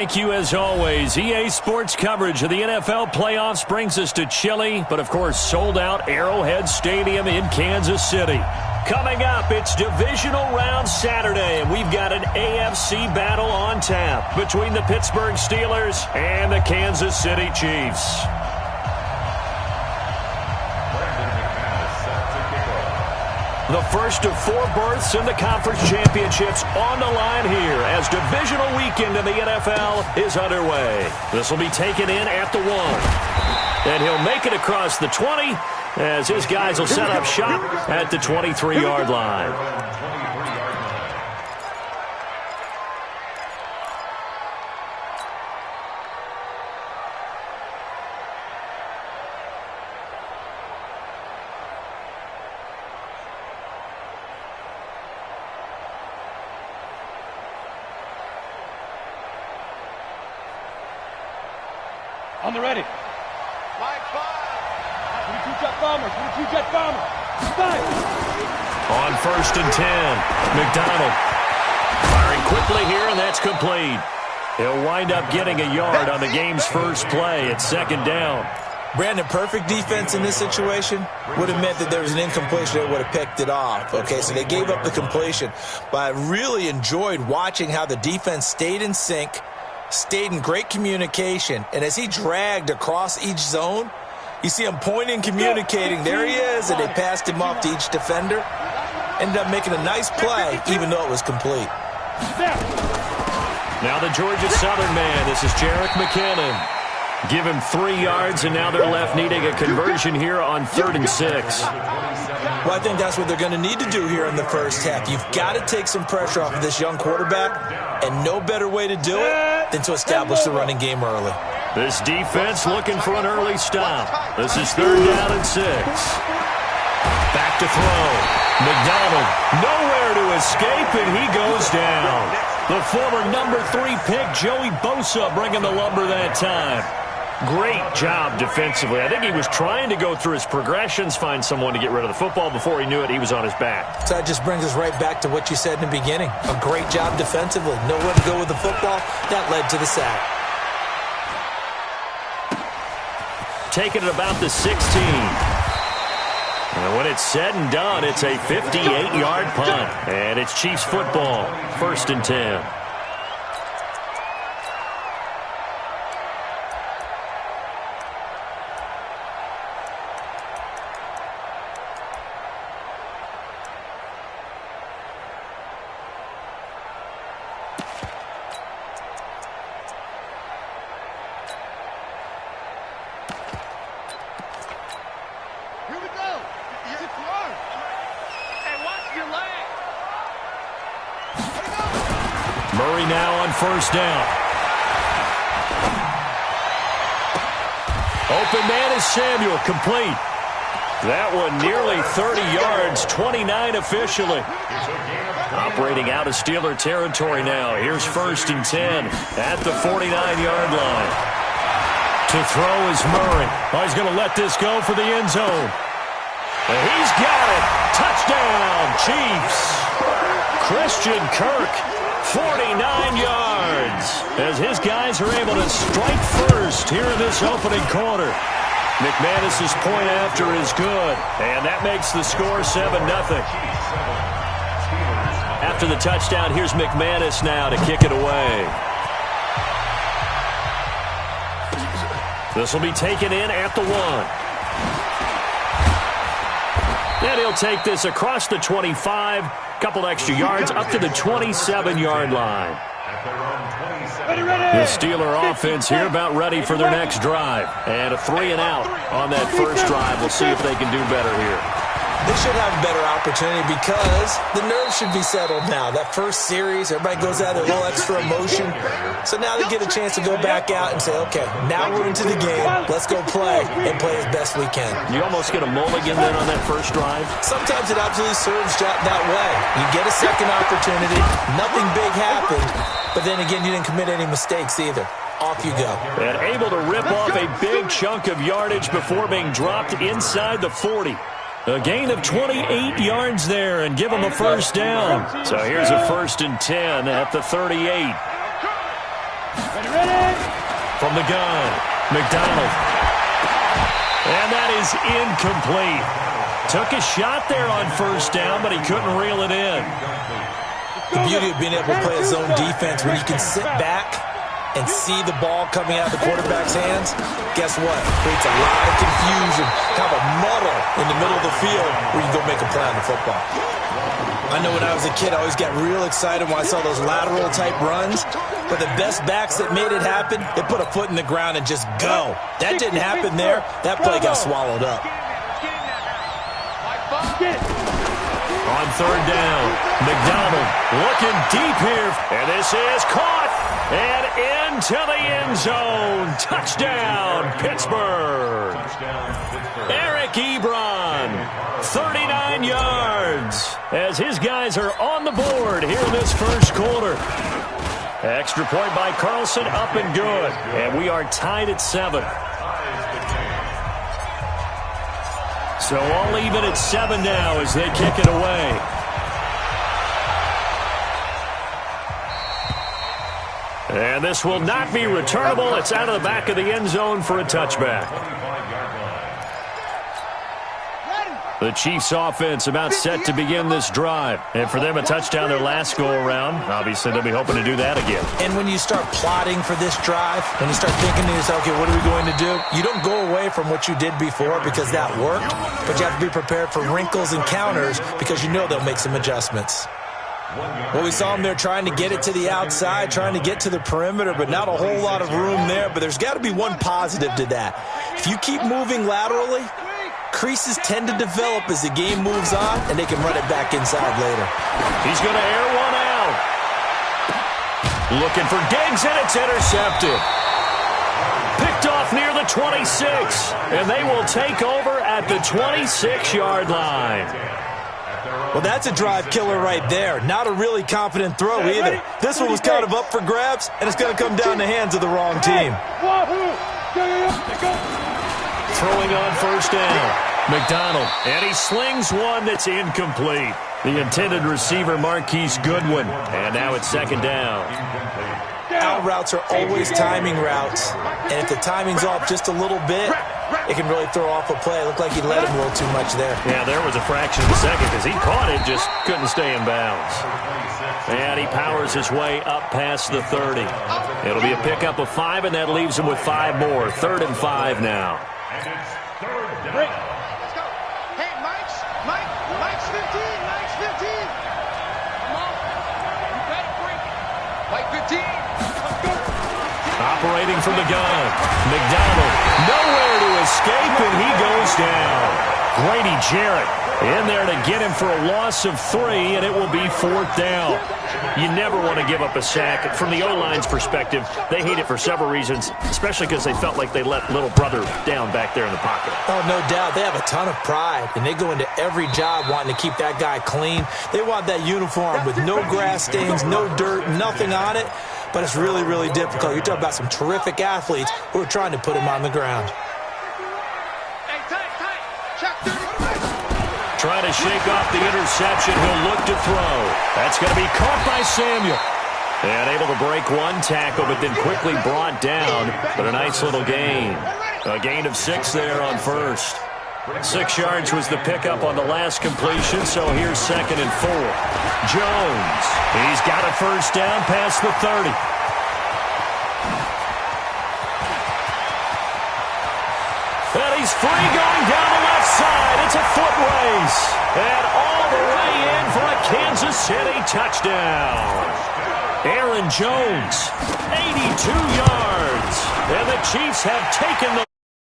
Thank you, as always. EA Sports coverage of the NFL playoffs brings us to chilly, but of course sold-out Arrowhead Stadium in Kansas City. Coming up, it's Divisional Round Saturday, and we've got an AFC battle on tap between the Pittsburgh Steelers and the Kansas City Chiefs. The first of 4 berths in the conference championships on the line here as divisional weekend in the NFL is underway. This will be taken in at the 1. And he'll make it across the 20 as his guys will set up shop at the 23-yard line. On the ready. Line 5. 22 jet bomber. 22 jet bomber. 5. On 1st and 10, McDonald firing quickly here, and that's complete. He'll wind up getting a yard on the game's first play at 2nd down. Brandon, perfect defense in this situation would have meant that there was an incompletion that would have picked it off. Okay, so they gave up the completion. But I really enjoyed watching how the defense stayed in sync, stayed in great communication, and as he dragged across each zone, you see him pointing, communicating. There he is, and they passed him off to each defender. Ended up making a nice play, even though it was complete. Now the Georgia Southern man, this is Jerick McKinnon. Give him 3 yards, and now they're left needing a conversion here on 3rd and 6. Well, I think that's what they're going to need to do here in the first half. You've got to take some pressure off of this young quarterback, and no better way to do it than to establish the running game early. This defense looking for an early stop. This is 3rd down and 6. Back to throw. McDonald nowhere to escape, and he goes down. The former number 3 pick, Joey Bosa, bringing the lumber that time. Great job defensively. I think he was trying to go through his progressions, find someone to get rid of the football. Before he knew it, he was on his back. So that just brings us right back to what you said in the beginning. A great job defensively. Nowhere to go with the football. That led to the sack. Taking it about the 16. And when it's said and done, it's a 58-yard punt. And it's Chiefs football, 1st and 10. Murray now on 1st down. Open man is Samuel, complete. That one nearly 30 yards, 29 officially. Operating out of Steeler territory now. Here's 1st and 10 at the 49-yard line. To throw is Murray. Oh, he's going to let this go for the end zone. And he's got it. Touchdown, Chiefs. Christian Kirk. 49 yards as his guys are able to strike first here in this opening quarter. McManus's point after is good, and that makes the score 7-0. After the touchdown, here's McManus now to kick it away. This will be taken in at the 1. And he'll take this across the 25. Couple extra yards up to the 27-yard line. The Steeler offense here about ready for their next drive. And a 3-and-out on that first drive. We'll see if they can do better here. They should have a better opportunity because the nerves should be settled now. That first series, everybody goes out with a little extra emotion. So now they get a chance to go back out and say, okay, now we're into the game. Let's go play and play as best we can. You almost get a mulligan then on that first drive? Sometimes it absolutely serves that way. You get a second opportunity. Nothing big happened. But then again, you didn't commit any mistakes either. Off you go. And able to rip off a big chunk of yardage before being dropped inside the 40. A gain of 28 yards there and give them a first down. So here's a 1st and 10 at the 38. from the gun. McDonald. And that is incomplete. Took a shot there on first down, but he couldn't reel it in. The beauty of being able to play a zone defense when you can sit back and see the ball coming out of the quarterback's hands, guess what? It creates a lot of confusion, kind of a muddle in the middle of the field where you can go make a play on the football. I know when I was a kid, I always got real excited when I saw those lateral-type runs, but the best backs that made it happen, they put a foot in the ground and just go. That didn't happen there. That play got swallowed up. On third down, McDonald looking deep here, and this is caught and into the end zone. Touchdown, Pittsburgh. Eric Ebron, 39 yards, as his guys are on the board here in this first quarter. Extra point by Carlson, up and good, and we are tied at 7. So all even at 7 now as they kick it away. And this will not be returnable. It's out of the back of the end zone for a touchback. The Chiefs offense about set to begin this drive. And for them, a touchdown their last go-around. Obviously, they'll be hoping to do that again. And when you start plotting for this drive, when you start thinking to yourself, okay, what are we going to do? You don't go away from what you did before because that worked, but you have to be prepared for wrinkles and counters because you know they'll make some adjustments. Well, we saw them there trying to get it to the outside, trying to get to the perimeter, but not a whole lot of room there. But there's got to be one positive to that. If you keep moving laterally, creases tend to develop as the game moves on, and they can run it back inside later. He's going to air one out. Looking for Diggs, and it's intercepted. Picked off near the 26, and they will take over at the 26-yard line. Well, that's a drive killer right there. Not a really confident throw either. This one was kind of up for grabs, and it's going to come down the hands of the wrong team. Throwing on first down, McDonald, and he slings one that's incomplete. The intended receiver, Marquise Goodwin, and now it's second down. Out routes are always timing routes, and if the timing's off just a little bit, it can really throw off a play. It looked like he let him roll too much there. Yeah, there was a fraction of a second because he caught it, just couldn't stay in bounds. And he powers his way up past the 30. It'll be a pickup of 5, and that leaves him with 5 more. 3rd and 5 now. And it's 3rd down. Let's go. Hey, Mike's 15. Mike's 15. Come on. You got it, Frank. Mike 15. Let's go. Operating from the gun. McDonald, nowhere to escape, and he goes down. Grady Jarrett in there to get him for a loss of 3, and it will be 4th down. You never want to give up a sack. From the O-line's perspective, they hate it for several reasons, especially because they felt like they let little brother down back there in the pocket. Oh, no doubt. They have a ton of pride, and they go into every job wanting to keep that guy clean. They want that uniform with no grass stains, no dirt, nothing on it, but it's really, really difficult. You're talking about some terrific athletes who are trying to put him on the ground. Trying to shake off the interception. He'll look to throw. That's going to be caught by Samuel. And able to break one tackle, but then quickly brought down. But a nice little gain. A gain of 6 there on first. 6 yards was the pickup on the last completion, so here's 2nd and 4. Jones, he's got a first down past the 30. And he's free going down the left side. It's a foot race. And all the way in for a Kansas City touchdown. Aaron Jones, 82 yards. And the Chiefs have taken the